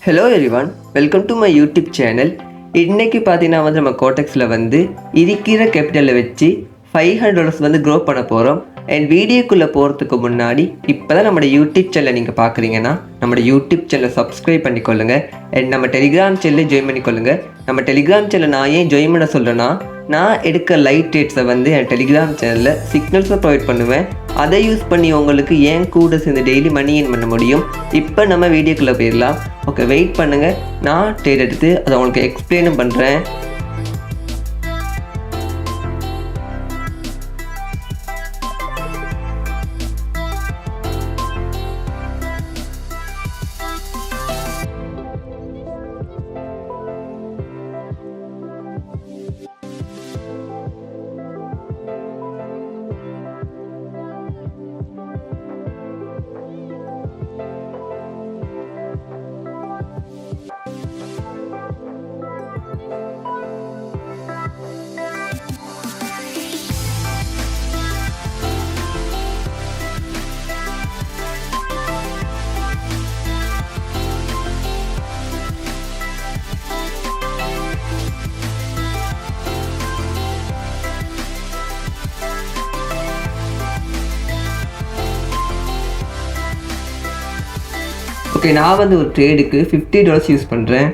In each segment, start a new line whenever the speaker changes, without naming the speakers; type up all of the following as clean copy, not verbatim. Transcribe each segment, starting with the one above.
Hello everyone, welcome to my YouTube channel. இன்றைக்கி பார்த்தீங்கன்னா நம்ம கோடெக்ஸில் இருக்கிற கேபிட்டலில் வச்சு $500 க்ரோ பண்ண போகிறோம். அண்ட் வீடியோக்குள்ளே போகிறதுக்கு முன்னாடி இப்போ தான் நம்மளோட யூடியூப் சேனலை நீங்கள் பார்க்குறீங்கன்னா நம்மளோட யூடியூப் சேனலை சப்ஸ்கிரைப் பண்ணிக்கொள்ளுங்கள். அண்ட் நம்ம டெலிகிராம் சேனலை ஜாயின் பண்ணிக்கொள்ளுங்கள். நம்ம டெலிகிராம் சேனலை நான் ஏன் ஜாயின் பண்ண சொல்கிறேன்னா, நான் எடுக்க லைட் ரேட்ஸை என் டெலிகிராம் சேனலில் சிக்னல்ஸை ப்ரொவைட் பண்ணுவேன். அதை யூஸ் பண்ணி உங்களுக்கு ஏன் கூட சேர்ந்து டெய்லி மணி ஏர்ன் பண்ண முடியும். இப்போ நம்ம வீடியோக்குள்ளே போயிடலாம். ஓகே, வெயிட் பண்ணுங்கள், நான் ட்ரேட் எடுத்து அதை உங்களுக்கு எக்ஸ்பிளைனும் பண்ணுறேன். ஓகே, நான் ஒரு ட்ரேடுக்கு $50 யூஸ் பண்ணுறேன்.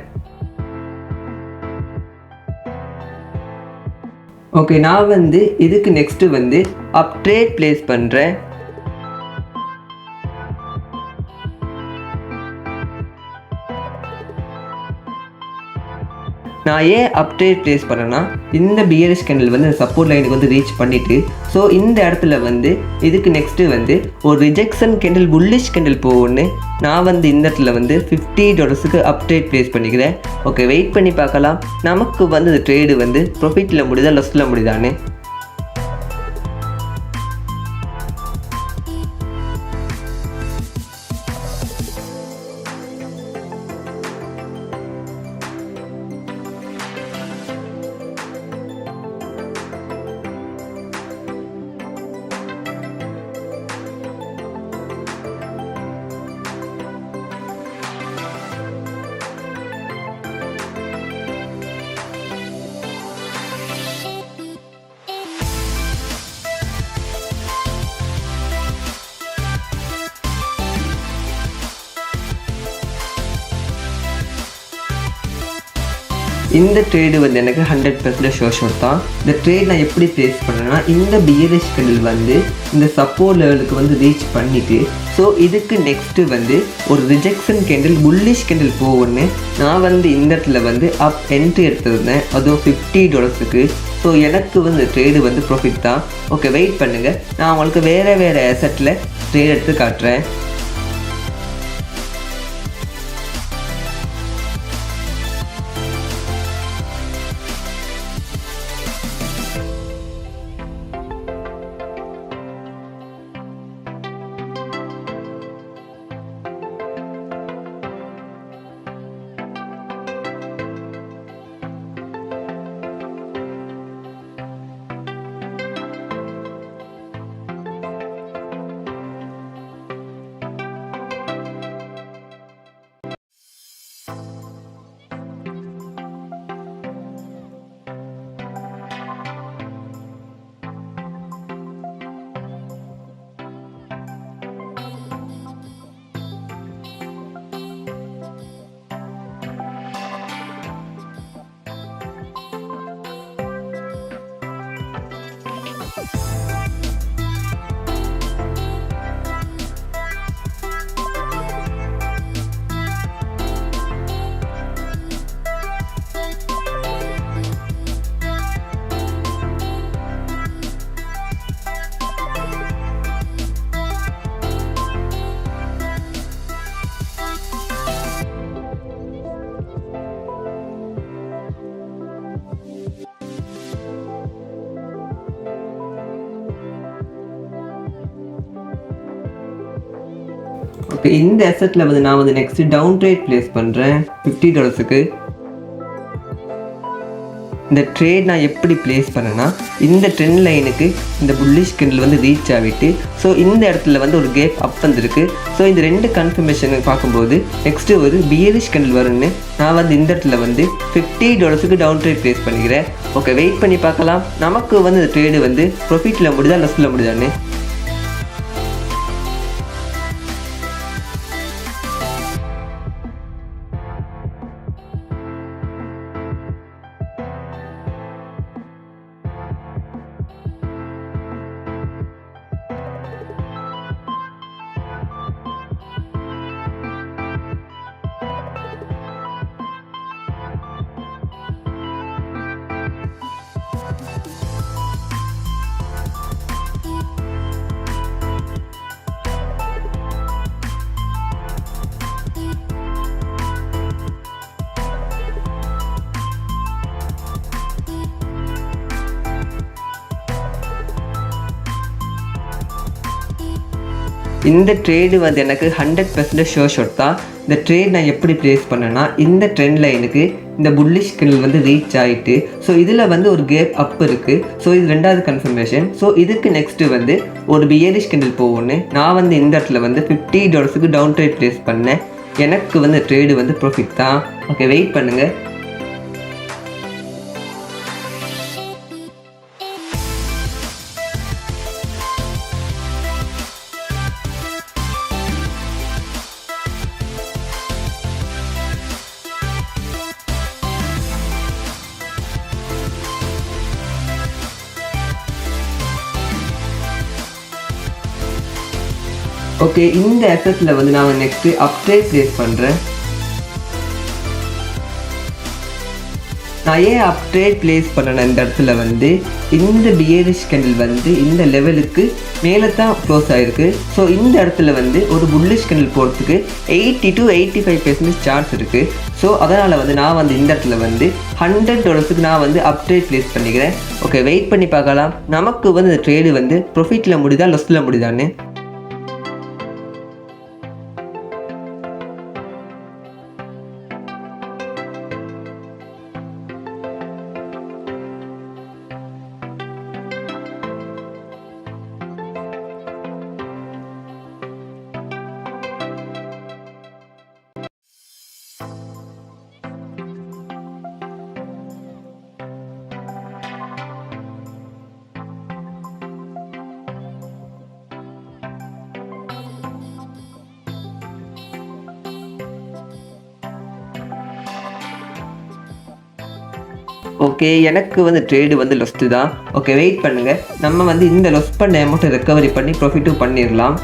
ஓகே, நான் இதுக்கு நெக்ஸ்ட்டு அப் ட்ரேட் ப்ளேஸ் பண்ணுறேன். நான் ஏன் அப்டேட் ப்ளேஸ் பண்ணேன்னா, இந்த பியரிஷ் கேண்டில் சப்போர்ட் லைனுக்கு ரீச் பண்ணிவிட்டு, ஸோ இந்த இடத்துல இதுக்கு நெக்ஸ்ட்டு ஒரு ரிஜெக்ஷன் கேண்டில் புல்லிஷ் கேண்டில் போகும்னு நான் இந்த இடத்துல $50 அப்டேட் ப்ளேஸ் பண்ணிக்கிறேன். ஓகே, வெயிட் பண்ணி பார்க்கலாம் நமக்கு இந்த ட்ரேடு ப்ராஃபிட்டில் முடியுதா லாஸில் முடியுதான்னு. இந்த ட்ரேடு எனக்கு 100% ஷோர் தான். இந்த ட்ரேட் நான் எப்படி ப்ளேஸ் பண்ணேன்னா, இந்த பியரிஷ் கேண்டில் இந்த சப்போர்ட் லெவலுக்கு ரீச் பண்ணிவிட்டு, ஸோ இதுக்கு நெக்ஸ்ட்டு ஒரு ரிஜெக்ஷன் கேண்டில் புல்லிஷ் கேண்டில் போகும்னு நான் இந்த இடத்துல அப் என்ட்ரி எடுத்துருந்தேன், அதுவும் $50. ஸோ எனக்கு ட்ரேடு ப்ராஃபிட் தான். ஓகே, வெயிட் பண்ணுங்கள், நான் உங்களுக்கு வேறு அசெட்டில் ட்ரேட் எடுத்து காட்டுறேன். ஓகே, இந்த அசெட்டில் நான் நெக்ஸ்ட்டு டவுன் ட்ரேட் ப்ளேஸ் பண்ணுறேன் $50. இந்த ட்ரேட் நான் எப்படி ப்ளேஸ் பண்ணேன்னா, இந்த ட்ரெண்ட் லைனுக்கு இந்த புல்லிஷ் கேண்டில் வந்து ரீச் ஆகிட்டு, ஸோ இந்த இடத்துல வந்து ஒரு கேப் அப் வந்துருக்கு. ஸோ இந்த 2 கன்ஃபர்மேஷன் பார்க்கும்போது நெக்ஸ்ட்டு ஒரு பியரிஷ் கேண்டில் வரும்னு நான் வந்து இந்த இடத்துல வந்து $50க்கு டவுன் ட்ரேட் ப்ளேஸ் பண்ணிக்கிறேன். ஓகே, வெயிட் பண்ணி பார்க்கலாம் நமக்கு வந்து இந்த ட்ரேடு வந்து ப்ராஃபிட்டில் முடியுதா லஸ்ஸில் முடியுதான்னு. இந்த ட்ரேடு வந்து எனக்கு 100% ஷோர் ஷாட் தான். இந்த ட்ரேட் நான் எப்படி ப்ளேஸ் பண்ணேன்னா, இந்த ட்ரெண்ட் லைனுக்கு இந்த புல்லிஷ் கேண்டில் வந்து ரீச் ஆகிட்டு, ஸோ இதில் வந்து ஒரு கேப் அப் இருக்குது. ஸோ இது 2வது கன்ஃபர்மேஷன். ஸோ இதுக்கு நெக்ஸ்ட்டு வந்து ஒரு பியரிஷ் கேண்டில் போகும்னு நான் வந்து இந்த இடத்துல வந்து $50க்கு டவுன் ட்ரேட் ப்ளேஸ் பண்ணேன். எனக்கு வந்து ட்ரேடு வந்து ப்ராஃபிட் தான். ஓகே, வெயிட் பண்ணுங்கள். ஓகே, இந்த அசெட்டில் வந்து நான் நெக்ஸ்ட்டு அப்ட்ரேட் ப்ளேஸ் பண்ணுறேன். நான் ஏன் அப்ட்ரேட் ப்ளேஸ் பண்ணேன் இந்த இடத்துல வந்து இந்த பியரிஷ் கேண்டில் வந்து இந்த லெவலுக்கு மேலே தான் க்ளோஸ் ஆகிருக்கு. ஸோ இந்த இடத்துல வந்து ஒரு புல்லிஷ் கேண்டில் போகிறதுக்கு 80 to 85% சான்ஸ் இருக்குது. ஸோ அதனால் வந்து நான் வந்து இந்த இடத்துல வந்து $100க்கு நான் வந்து அப்ட்ரேட் ப்ளேஸ் பண்ணிக்கிறேன். ஓகே, வெயிட் பண்ணி பார்க்கலாம் நமக்கு வந்து இந்த ட்ரேடு வந்து ப்ராஃபிட்டில் முடியுதா லொஸ்ஸில் முடியுதான்னு. ஓகே, எனக்கு வந்து ட்ரேடு வந்து லொஸ்ட்டு தான். ஓகே, வெயிட் பண்ணுங்கள் நம்ம வந்து இந்த லொஸ் பண்ண அமௌண்ட்டை ரெக்கவரி பண்ணி ப்ராஃபிட்டும் பண்ணிடலாம்.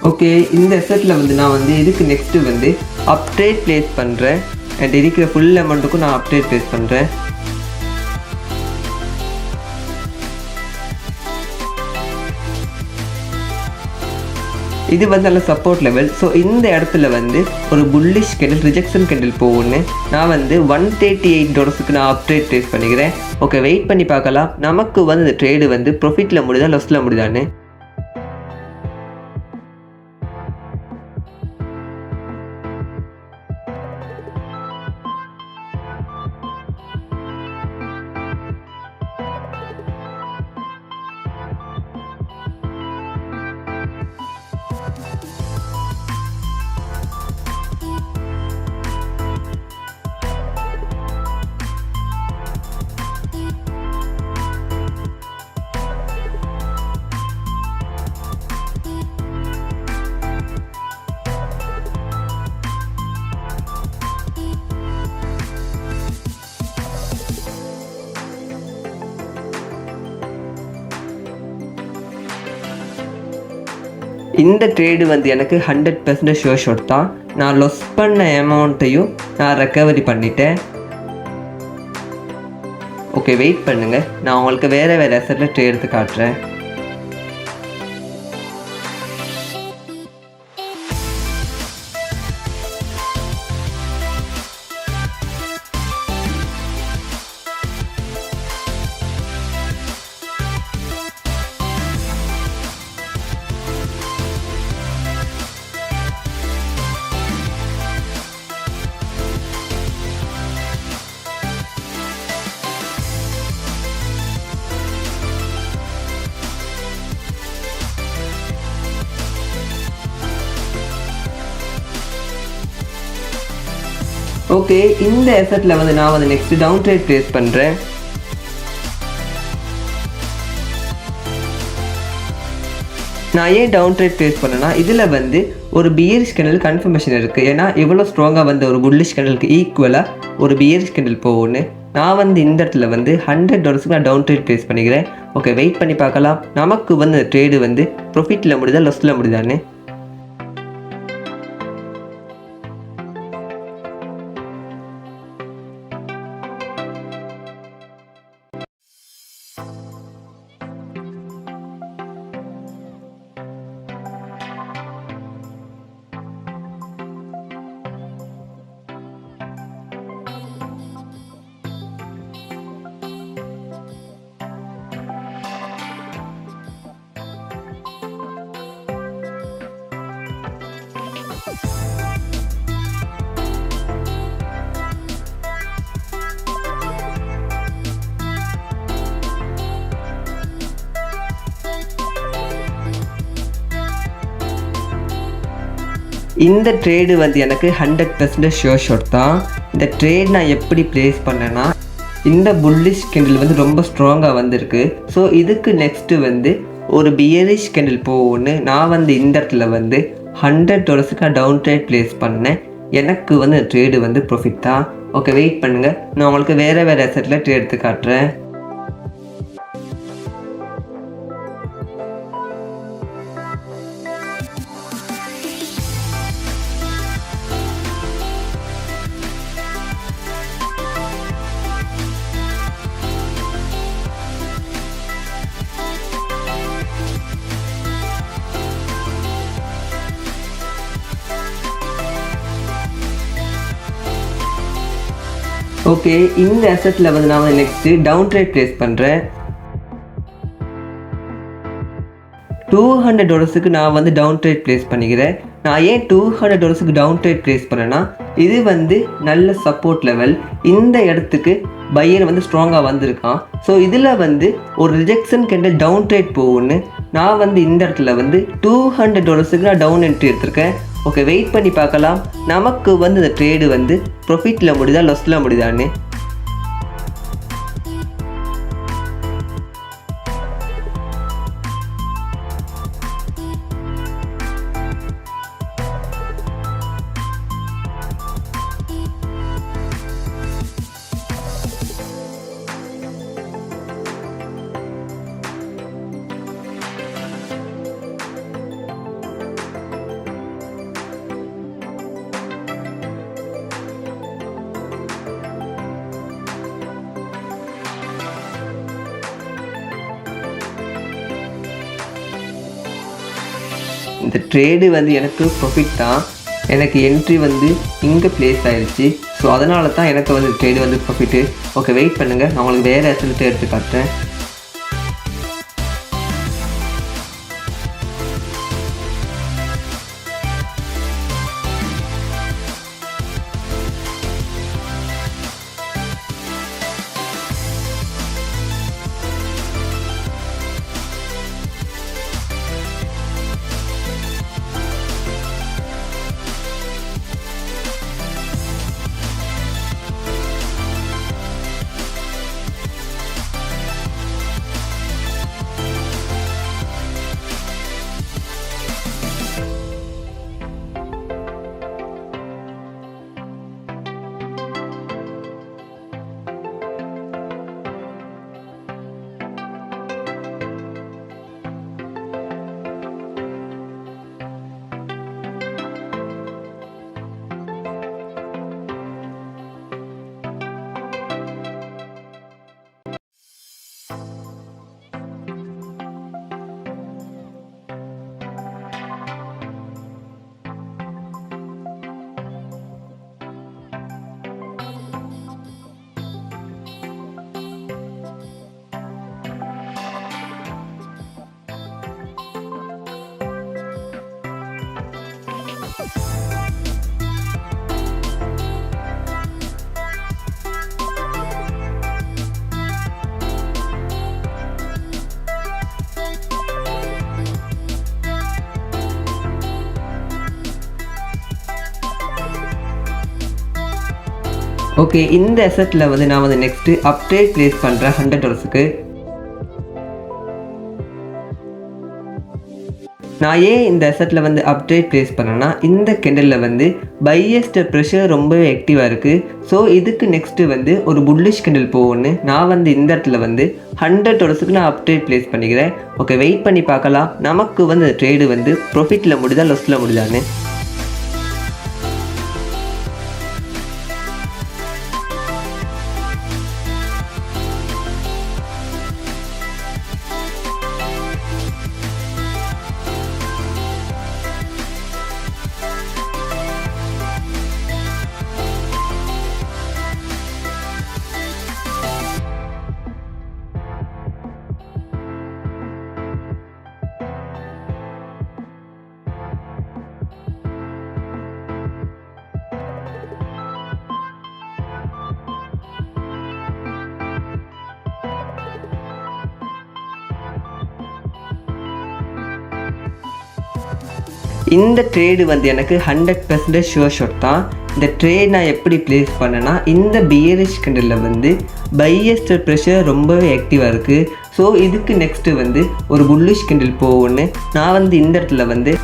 ஓகே, இந்த செட்டில் வந்து நான் வந்து இதுக்கு நெக்ஸ்ட்டு வந்து அப்ட்ரேட் ப்ளேஸ் பண்ணுறேன். அண்ட் இருக்கிற ஃபுல் அமௌண்ட்டுக்கும் நான் அப்ட்ரேட் ப்ளேஸ் பண்ணுறேன். இது வந்து நல்ல சப்போர்ட் லெவல். ஸோ இந்த இடத்துல வந்து ஒரு புல்லிஷ் கேண்டில் ரிஜெக்ஷன் கேண்டில் போகும்னு நான் வந்து $138க்கு நான் அப்ட்ரேட் ப்ளேஸ் பண்ணிக்கிறேன். ஓகே, வெயிட் பண்ணி பார்க்கலாம் நமக்கு வந்து இந்த ட்ரேடு வந்து ப்ராஃபிட்டில் முடியுதா லொஸ்ஸில் முடியுதான்னு. இந்த ட்ரேடு வந்து எனக்கு 100% ஷோர் ஷாட் தான். நான் லொஸ் பண்ண அமௌண்ட்டையும் நான் ரெக்கவரி பண்ணிட்டேன். ஓகே, வெயிட் பண்ணுங்கள், நான் உங்களுக்கு வேறு அசெட்டில் ட்ரேட் எடுத்து காட்டுறேன். ஓகே, இந்த அசெட்டில் வந்து நான் வந்து நெக்ஸ்ட் டவுன் ட்ரேட் ப்ளேஸ் பண்ணுறேன். நான் ஏன் டவுன் ட்ரேட் ப்ளேஸ் பண்ணேன்னா, இதில் வந்து ஒரு பியரிஷ் கேண்டில் கன்ஃபர்மேஷன் இருக்குது. ஏன்னா இவ்வளோ ஸ்ட்ராங்காக வந்து ஒரு புல்லிஷ் கேண்டிலுக்கு ஈக்குவலாக ஒரு பியரிஷ் கேண்டில் போகும்னு நான் வந்து இந்த இடத்துல வந்து $100 நான் டவுன் ட்ரேட் ப்ளேஸ் பண்ணிக்கிறேன். ஓகே, வெயிட் பண்ணி பார்க்கலாம் நமக்கு வந்து அந்த ட்ரேடு வந்து ப்ராஃபிட்டில் முடியுதா லாஸில் முடியுதான்னு. இந்த ட்ரேடு வந்து எனக்கு 100% ஷோர் ஷாட் தான். இந்த ட்ரேட் நான் எப்படி ப்ளேஸ் பண்ணேன்னா, இந்த புல்லிஷ் கேண்டில் வந்து ரொம்ப ஸ்ட்ராங்காக வந்திருக்கு. ஸோ இதுக்கு நெக்ஸ்ட்டு வந்து ஒரு பியரிஷ் கேண்டில் போகும்னு நான் வந்து இந்த இடத்துல வந்து $100 நான் டவுன் ட்ரேட் ப்ளேஸ் பண்ணேன். எனக்கு வந்து ட்ரேடு வந்து ப்ராஃபிட் தான். ஓகே, வெயிட் பண்ணுங்கள், நான் உங்களுக்கு வேறு அசெட்டில் ட்ரேட் எடுத்து காட்டுறேன். ஓகே, இந்த அசெட்டில் வந்து நான் வந்து நெக்ஸ்ட்டு டவுன் ட்ரேட் ப்ளேஸ் பண்ணுறேன். $200 நான் வந்து டவுன் ட்ரேட் ப்ளேஸ் பண்ணிக்கிறேன். நான் ஏன் $200 டவுன் ட்ரேட் ப்ளேஸ் பண்ணேன்னா, இது வந்து நல்ல சப்போர்ட் லெவல். இந்த இடத்துக்கு பையர் வந்து ஸ்ட்ராங்காக வந்திருக்கான். ஸோ இதில் வந்து ஒரு ரிஜெக்ஷன் கேண்டில் டவுன் ட்ரேட் போகும்னு நான் வந்து இந்த இடத்துல வந்து $200 நான் டவுன் என்ட்ரி எடுத்திருக்கேன். ஓகே, வெயிட் பண்ணி பார்க்கலாம் நமக்கு வந்து இந்த ட்ரேடு வந்து ப்ராஃபிட்டில் முடியுதா லாஸில் முடியுதான்னு. இந்த ட்ரேடு வந்து எனக்கு ப்ராஃபிட் தான். எனக்கு என்ட்ரி வந்து இங்கே ப்ளேஸ் ஆகிடுச்சு. ஸோ அதனால தான் எனக்கு வந்து ட்ரேடு வந்து ப்ராஃபிட்டு. ஓகே, வெயிட் பண்ணுங்கள், நான் உங்களுக்கு வேறு அசெட் எடுத்து காட்டுறேன். ஓகே, இந்த அசெட்டில் வந்து நான் வந்து நெக்ஸ்ட்டு அப்டேட் ப்ளேஸ் பண்ணுறேன் $100க்கு. நான் ஏன் இந்த அசெட்டில் வந்து அப்டேட் ப்ளேஸ் பண்ணேன்னா, இந்த கேண்டலில் வந்து பையஸ்டர் ப்ரெஷர் ரொம்பவே ஆக்டிவாக இருக்குது. ஸோ இதுக்கு நெக்ஸ்ட்டு வந்து ஒரு புல்லிஷ் கேண்டில் போகும்னு நான் வந்து இந்த இடத்துல வந்து $100க்கு நான் அப்டேட் ப்ளேஸ் பண்ணிக்கிறேன். ஓகே, வெயிட் பண்ணி பார்க்கலாம் நமக்கு வந்து ட்ரேடு வந்து ப்ராஃபிட்டில் முடியுதா லாஸில் முடியுதான்னு. இந்த ட்ரேடு வந்து எனக்கு 100% ஷுவர் ஷாட் தான். இந்த ட்ரேட் நான் எப்படி ப்ளேஸ் பண்ணேன்னா, இந்த பியரிஷ் கேண்டலில் வந்து பையஸ்டர் ப்ரெஷர் ரொம்பவே ஆக்டிவாக இருக்குது. ஸோ இதுக்கு நெக்ஸ்ட்டு வந்து ஒரு புல்லிஷ் கேண்டில் போகும்னு நான் வந்து இந்த இடத்துல வந்து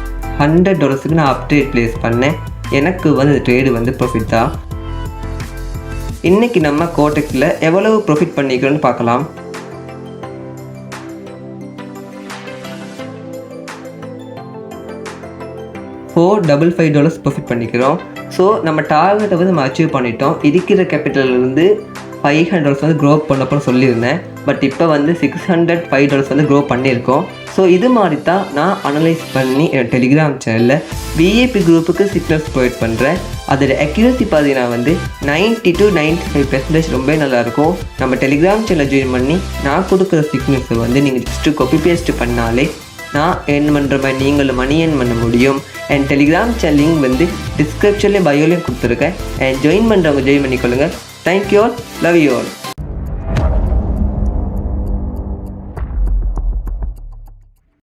$100க்கு நான் அப்டேட் ப்ளேஸ் பண்ணேன். எனக்கு வந்து இந்த ட்ரேடு வந்து ப்ராஃபிட் தான். இன்றைக்கி நம்ம கோடெக்ஸில் எவ்வளவு ப்ராஃபிட் பண்ணிக்கிறோன்னு பார்க்கலாம். $455 ப்ராஃபிட் பண்ணிக்கிறோம். ஸோ நம்ம டார்கெட்டை வந்து நம்ம அச்சீவ் பண்ணிட்டோம். இருக்கிற கேபிட்டலிருந்து $500 வந்து க்ரோ பண்ணப்போன்னு சொல்லியிருந்தேன். பட் இப்போ வந்து $605 வந்து க்ரோ பண்ணியிருக்கோம். ஸோ இது மாதிரி தான் நான் அனலைஸ் பண்ணி என் டெலிகிராம் சேனலில் விஐபி குரூப்புக்கு சிக்னல்ஸ் ப்ரொவைட் பண்ணுறேன். அதோட அக்யூரசி பார்த்தீங்கன்னா வந்து 90 to 95% ரொம்ப நல்லாயிருக்கும். நம்ம டெலிகிராம் சேனலை ஜாயின் பண்ணி நான் கொடுக்குற சிக்னல்ஸை வந்து நீங்கள் ஜஸ்ட்டு காப்பி பேஸ்ட் பண்ணாலே நான் ஏர்ன் பண்ணுற மாதிரி நீங்களும் மணி ஏர்ன் பண்ண முடியும். என் டெலிகிராம் சேனல் லிங்க் வந்து டிஸ்கிரிப்ஷன்லேயும் பயோலையும் கொடுத்துருக்கேன். ஜாயின் பண்ணுறவங்க ஜாயின் பண்ணிக்கொள்ளுங்கள். Thank you all, love you all.